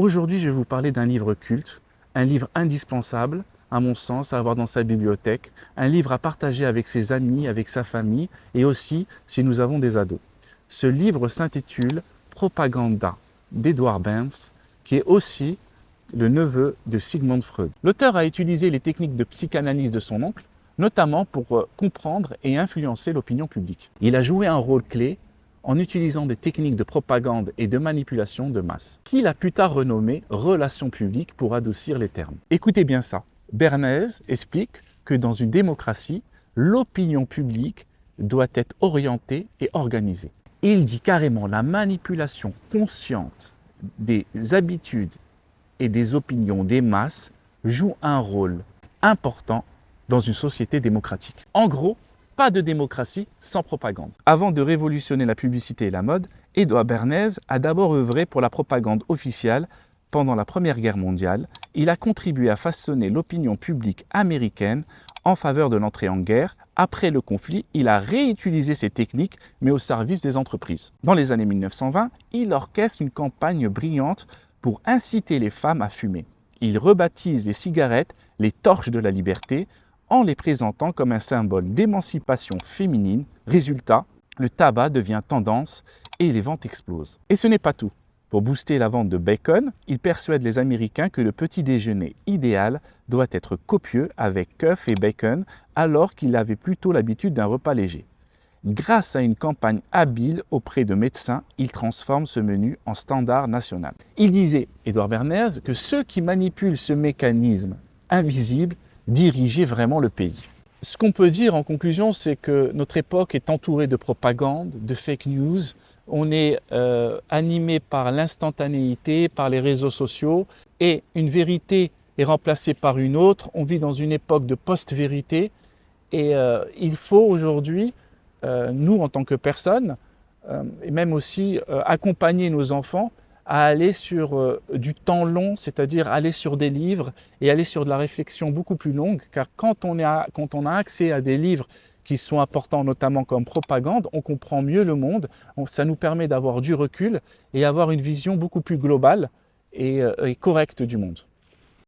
Aujourd'hui, je vais vous parler d'un livre culte, un livre indispensable, à mon sens, à avoir dans sa bibliothèque, un livre à partager avec ses amis, avec sa famille et aussi si nous avons des ados. Ce livre s'intitule Propaganda d'Edward Burns, qui est aussi le neveu de Sigmund Freud. L'auteur a utilisé les techniques de psychanalyse de son oncle, notamment pour comprendre et influencer l'opinion publique. Il a joué un rôle clé en utilisant des techniques de propagande et de manipulation de masse, qu'il a plus tard renommé relations publiques pour adoucir les termes. Écoutez bien ça, Bernays explique que dans une démocratie, l'opinion publique doit être orientée et organisée. Il dit carrément la manipulation consciente des habitudes et des opinions des masses joue un rôle important dans une société démocratique. En gros, pas de démocratie sans propagande. Avant de révolutionner la publicité et la mode, Edward Bernays a d'abord œuvré pour la propagande officielle pendant la Première Guerre mondiale. Il a contribué à façonner l'opinion publique américaine en faveur de l'entrée en guerre. Après le conflit, il a réutilisé ces techniques, mais au service des entreprises. Dans les années 1920, il orchestre une campagne brillante pour inciter les femmes à fumer. Il rebaptise les cigarettes les torches de la liberté, en les présentant comme un symbole d'émancipation féminine. Résultat, le tabac devient tendance et les ventes explosent. Et ce n'est pas tout. Pour booster la vente de bacon, il persuade les Américains que le petit déjeuner idéal doit être copieux avec œufs et bacon, alors qu'il avait plutôt l'habitude d'un repas léger. Grâce à une campagne habile auprès de médecins, il transforme ce menu en standard national. Il disait, Edward Bernays, que ceux qui manipulent ce mécanisme invisible diriger vraiment le pays. Ce qu'on peut dire en conclusion, c'est que notre époque est entourée de propagande, de fake news. On est animé par l'instantanéité, par les réseaux sociaux, et une vérité est remplacée par une autre. On vit dans une époque de post-vérité, et il faut aujourd'hui, nous en tant que personnes, et même aussi accompagner nos enfants à aller sur du temps long, c'est-à-dire aller sur des livres et aller sur de la réflexion beaucoup plus longue, car quand on a accès à des livres qui sont importants, notamment comme propagande, on comprend mieux le monde, ça nous permet d'avoir du recul et avoir une vision beaucoup plus globale et correcte du monde.